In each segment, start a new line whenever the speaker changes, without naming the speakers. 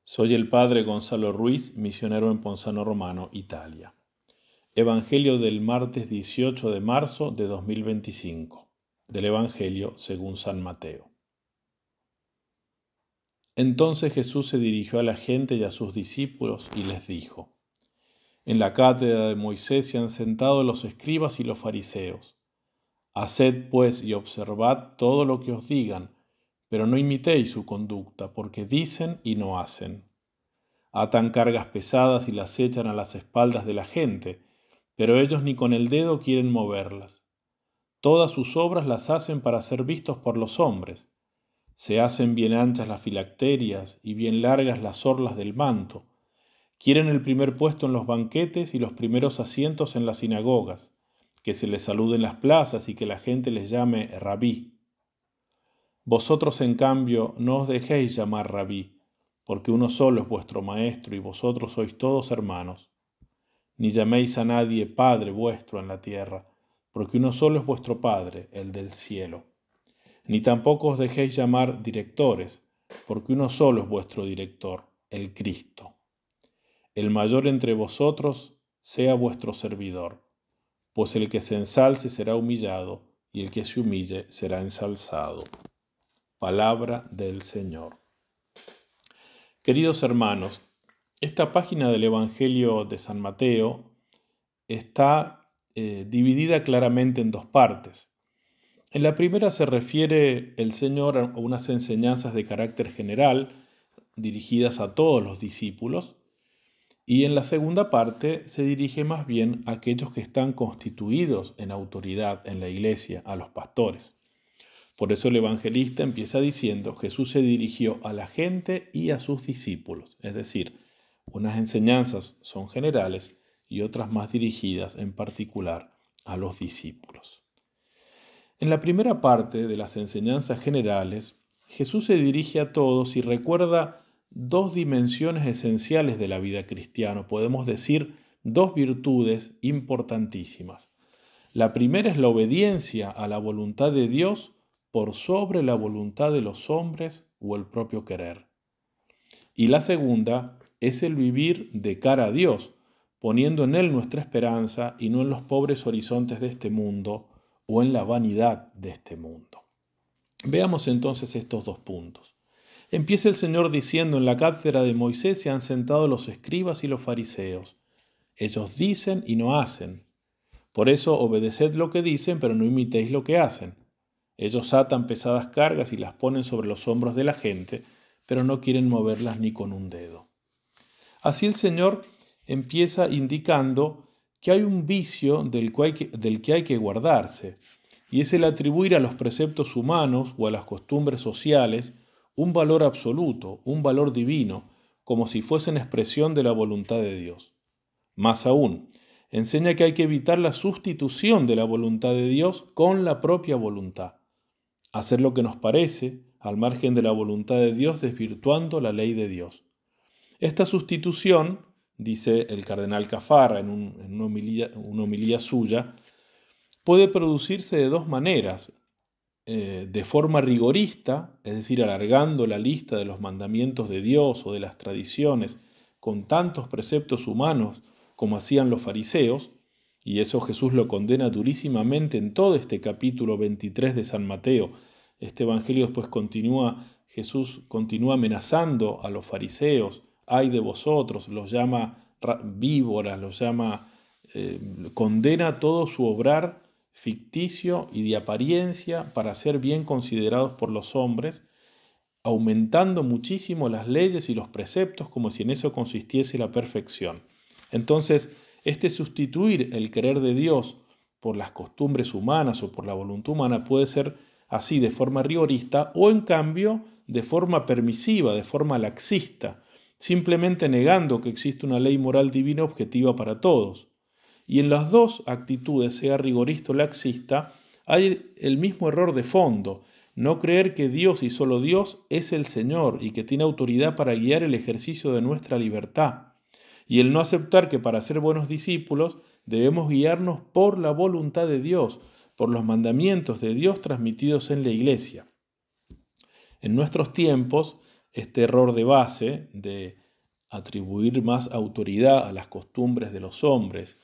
Soy el padre Gonzalo Ruiz, misionero en Ponzano Romano, Italia. Evangelio del martes 18 de marzo de 2025. Del Evangelio según San Mateo. Entonces Jesús se dirigió a la gente y a sus discípulos y les dijo: En la cátedra de Moisés se han sentado los escribas y los fariseos. Haced pues y observad todo lo que os digan, pero no imitéis su conducta, porque dicen y no hacen. Atan cargas pesadas y las echan a las espaldas de la gente, pero ellos ni con el dedo quieren moverlas. Todas sus obras las hacen para ser vistos por los hombres. Se hacen bien anchas las filacterias y bien largas las orlas del manto. Quieren el primer puesto en los banquetes y los primeros asientos en las sinagogas, que se les salude en las plazas y que la gente les llame rabí. Vosotros, en cambio, no os dejéis llamar rabí, porque uno solo es vuestro maestro y vosotros sois todos hermanos. Ni llaméis a nadie Padre vuestro en la tierra, porque uno solo es vuestro Padre, el del cielo. Ni tampoco os dejéis llamar directores, porque uno solo es vuestro director, el Cristo. El mayor entre vosotros sea vuestro servidor, pues el que se ensalce será humillado, y el que se humille será ensalzado. Palabra del Señor. Queridos hermanos, esta página del Evangelio de San Mateo está dividida claramente en dos partes. En la primera se refiere el Señor a unas enseñanzas de carácter general dirigidas a todos los discípulos, y en la segunda parte se dirige más bien a aquellos que están constituidos en autoridad en la iglesia, a los pastores. Por eso el evangelista empieza diciendo: Jesús se dirigió a la gente y a sus discípulos, es decir, unas enseñanzas son generales y otras más dirigidas en particular a los discípulos. En la primera parte de las enseñanzas generales, Jesús se dirige a todos y recuerda dos dimensiones esenciales de la vida cristiana, podemos decir dos virtudes importantísimas. La primera es la obediencia a la voluntad de Dios por sobre la voluntad de los hombres o el propio querer. Y la segunda es el vivir de cara a Dios, poniendo en Él nuestra esperanza y no en los pobres horizontes de este mundo o en la vanidad de este mundo. Veamos entonces estos dos puntos. Empieza el Señor diciendo: en la cátedra de Moisés se han sentado los escribas y los fariseos. Ellos dicen y no hacen. Por eso obedeced lo que dicen, pero no imitéis lo que hacen. Ellos atan pesadas cargas y las ponen sobre los hombros de la gente, pero no quieren moverlas ni con un dedo. Así el Señor empieza indicando que hay un vicio del que hay que guardarse, y es el atribuir a los preceptos humanos o a las costumbres sociales un valor absoluto, un valor divino, como si fuesen expresión de la voluntad de Dios. Más aún, enseña que hay que evitar la sustitución de la voluntad de Dios con la propia voluntad. Hacer lo que nos parece, al margen de la voluntad de Dios, desvirtuando la ley de Dios. Esta sustitución, dice el cardenal Caffarra en una homilía suya, puede producirse de dos maneras: de forma rigorista, es decir, alargando la lista de los mandamientos de Dios o de las tradiciones con tantos preceptos humanos como hacían los fariseos, y eso Jesús lo condena durísimamente en todo este capítulo 23 de San Mateo. Este evangelio después Jesús continúa amenazando a los fariseos: ay de vosotros, los llama víboras, los llama, condena todo su obrar ficticio y de apariencia para ser bien considerados por los hombres, aumentando muchísimo las leyes y los preceptos como si en eso consistiese la perfección. Entonces, sustituir el querer de Dios por las costumbres humanas o por la voluntad humana puede ser así de forma rigorista, o en cambio de forma permisiva, de forma laxista, simplemente negando que existe una ley moral divina objetiva para todos. Y en las dos actitudes, sea rigorista o laxista, hay el mismo error de fondo: no creer que Dios y solo Dios es el Señor y que tiene autoridad para guiar el ejercicio de nuestra libertad. Y el no aceptar que para ser buenos discípulos debemos guiarnos por la voluntad de Dios, por los mandamientos de Dios transmitidos en la Iglesia. En nuestros tiempos, este error de base de atribuir más autoridad a las costumbres de los hombres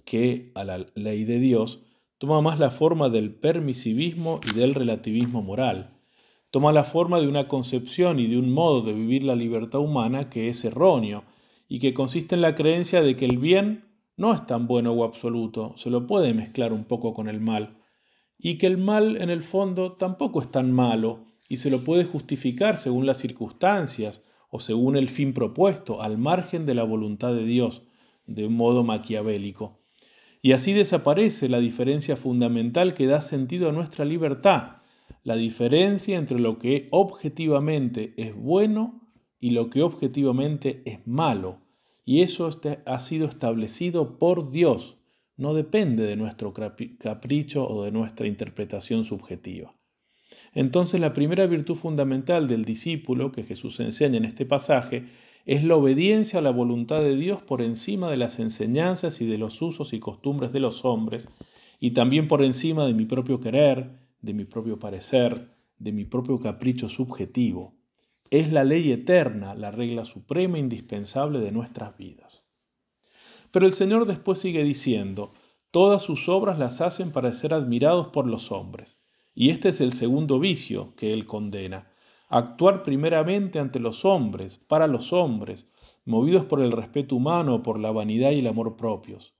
que a la ley de Dios, toma más la forma del permisivismo y del relativismo moral. Toma la forma de una concepción y de un modo de vivir la libertad humana que es erróneo y que consiste en la creencia de que el bien no es tan bueno o absoluto, se lo puede mezclar un poco con el mal, y que el mal en el fondo tampoco es tan malo y se lo puede justificar según las circunstancias o según el fin propuesto, al margen de la voluntad de Dios, de un modo maquiavélico. Y así desaparece la diferencia fundamental que da sentido a nuestra libertad, la diferencia entre lo que objetivamente es bueno y lo que objetivamente es malo. Y eso ha sido establecido por Dios, no depende de nuestro capricho o de nuestra interpretación subjetiva. Entonces la primera virtud fundamental del discípulo que Jesús enseña en este pasaje es la obediencia a la voluntad de Dios por encima de las enseñanzas y de los usos y costumbres de los hombres, y también por encima de mi propio querer, de mi propio parecer, de mi propio capricho subjetivo. Es la ley eterna, la regla suprema e indispensable de nuestras vidas. Pero el Señor después sigue diciendo, todas sus obras las hacen para ser admirados por los hombres. Y este es el segundo vicio que Él condena. Actuar primeramente ante los hombres, para los hombres, movidos por el respeto humano, por la vanidad y el amor propios.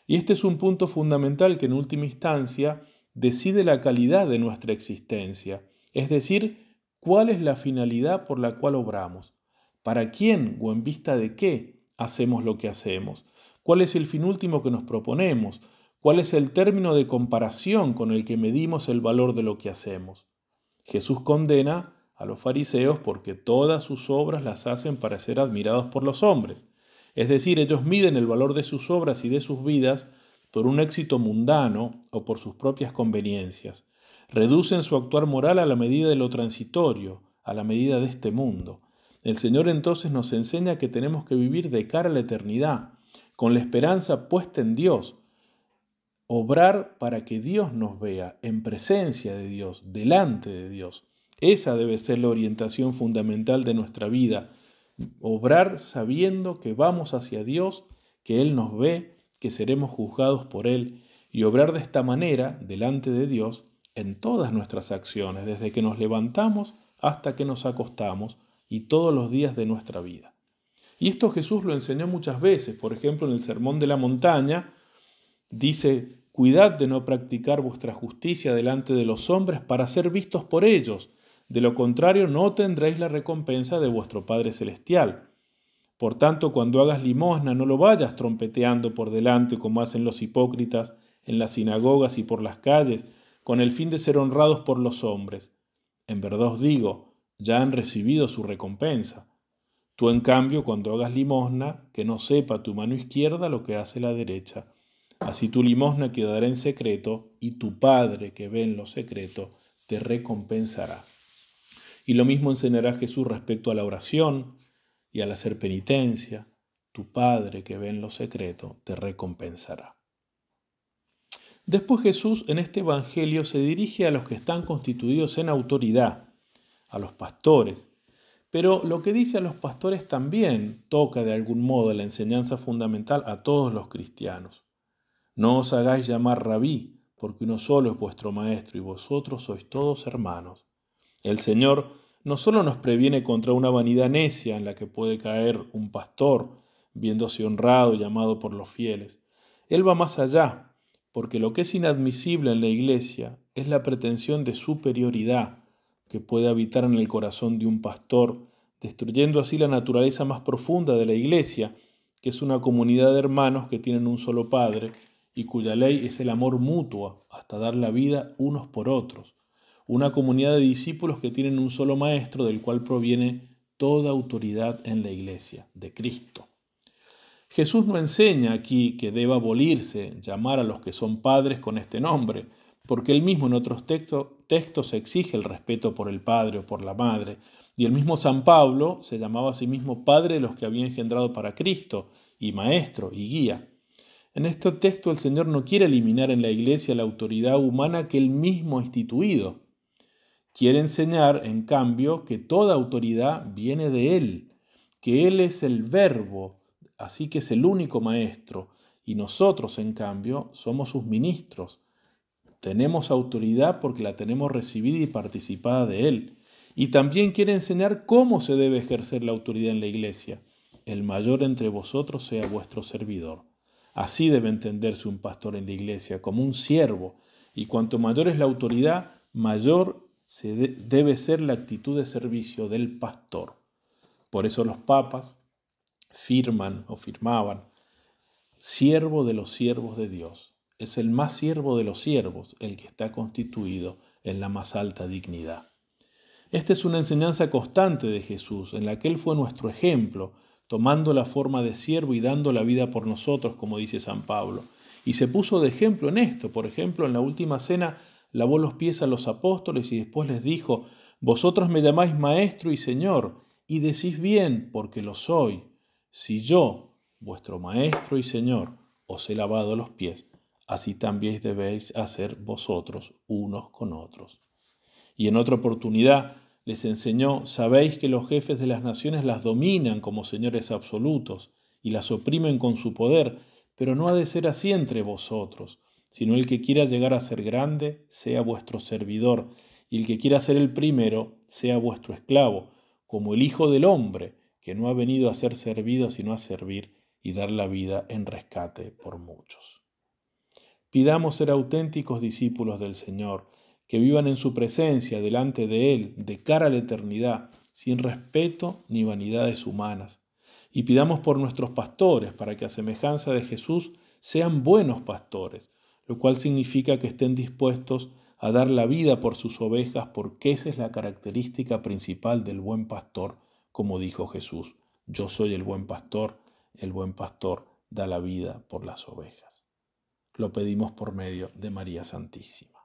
Y este es un punto fundamental que en última instancia decide la calidad de nuestra existencia, es decir, cuál es la finalidad por la cual obramos, para quién o en vista de qué hacemos lo que hacemos, cuál es el fin último que nos proponemos, cuál es el término de comparación con el que medimos el valor de lo que hacemos. Jesús condena a los fariseos porque todas sus obras las hacen para ser admirados por los hombres. Es decir, ellos miden el valor de sus obras y de sus vidas por un éxito mundano o por sus propias conveniencias. Reducen su actuar moral a la medida de lo transitorio, a la medida de este mundo. El Señor entonces nos enseña que tenemos que vivir de cara a la eternidad, con la esperanza puesta en Dios, obrar para que Dios nos vea, en presencia de Dios, delante de Dios. Esa debe ser la orientación fundamental de nuestra vida, obrar sabiendo que vamos hacia Dios, que Él nos ve, que seremos juzgados por Él, y obrar de esta manera, delante de Dios, en todas nuestras acciones, desde que nos levantamos hasta que nos acostamos, y todos los días de nuestra vida. Y esto Jesús lo enseñó muchas veces, por ejemplo en el Sermón de la Montaña, dice, cuidad de no practicar vuestra justicia delante de los hombres para ser vistos por ellos, de lo contrario no tendréis la recompensa de vuestro Padre Celestial. Por tanto, cuando hagas limosna, no lo vayas trompeteando por delante como hacen los hipócritas en las sinagogas y por las calles, con el fin de ser honrados por los hombres. En verdad os digo, ya han recibido su recompensa. Tú, en cambio, cuando hagas limosna, que no sepa tu mano izquierda lo que hace la derecha. Así tu limosna quedará en secreto, y tu Padre que ve en lo secreto te recompensará. Y lo mismo enseñará Jesús respecto a la oración y al hacer penitencia. Tu Padre que ve en lo secreto te recompensará. Después Jesús en este Evangelio se dirige a los que están constituidos en autoridad, a los pastores. Pero lo que dice a los pastores también toca de algún modo la enseñanza fundamental a todos los cristianos. No os hagáis llamar rabí, porque uno solo es vuestro maestro y vosotros sois todos hermanos. El Señor no solo nos previene contra una vanidad necia en la que puede caer un pastor, viéndose honrado y amado por los fieles. Él va más allá, porque lo que es inadmisible en la Iglesia es la pretensión de superioridad que puede habitar en el corazón de un pastor, destruyendo así la naturaleza más profunda de la Iglesia, que es una comunidad de hermanos que tienen un solo Padre y cuya ley es el amor mutuo hasta dar la vida unos por otros. Una comunidad de discípulos que tienen un solo Maestro del cual proviene toda autoridad en la Iglesia, de Cristo. Jesús no enseña aquí que deba abolirse llamar a los que son padres con este nombre, porque él mismo en otros textos exige el respeto por el padre o por la madre, y el mismo San Pablo se llamaba a sí mismo padre de los que había engendrado para Cristo, y maestro y guía. En este texto el Señor no quiere eliminar en la Iglesia la autoridad humana que él mismo ha instituido. Quiere enseñar, en cambio, que toda autoridad viene de Él, que Él es el Verbo, así que es el único Maestro, y nosotros, en cambio, somos sus ministros. Tenemos autoridad porque la tenemos recibida y participada de Él. Y también quiere enseñar cómo se debe ejercer la autoridad en la iglesia. El mayor entre vosotros sea vuestro servidor. Así debe entenderse un pastor en la iglesia, como un siervo. Y cuanto mayor es la autoridad, mayor debe ser la actitud de servicio del pastor. Por eso los papas firmaban, siervo de los siervos de Dios. Es el más siervo de los siervos, el que está constituido en la más alta dignidad. Esta es una enseñanza constante de Jesús, en la que Él fue nuestro ejemplo, tomando la forma de siervo y dando la vida por nosotros, como dice San Pablo. Y se puso de ejemplo en esto. Por ejemplo, en la última cena lavó los pies a los apóstoles y después les dijo: vosotros me llamáis Maestro y Señor, y decís bien, porque lo soy. Si yo, vuestro Maestro y Señor, os he lavado los pies, así también debéis hacer vosotros unos con otros. Y en otra oportunidad les enseñó: sabéis que los jefes de las naciones las dominan como señores absolutos y las oprimen con su poder, pero no ha de ser así entre vosotros, sino el que quiera llegar a ser grande sea vuestro servidor, y el que quiera ser el primero sea vuestro esclavo, como el Hijo del Hombre, que no ha venido a ser servido sino a servir y dar la vida en rescate por muchos. Pidamos ser auténticos discípulos del Señor, que vivan en su presencia, delante de Él, de cara a la eternidad, sin respeto ni vanidades humanas. Y pidamos por nuestros pastores, para que a semejanza de Jesús sean buenos pastores, lo cual significa que estén dispuestos a dar la vida por sus ovejas, porque esa es la característica principal del buen pastor, como dijo Jesús: yo soy el buen pastor da la vida por las ovejas. Lo pedimos por medio de María Santísima.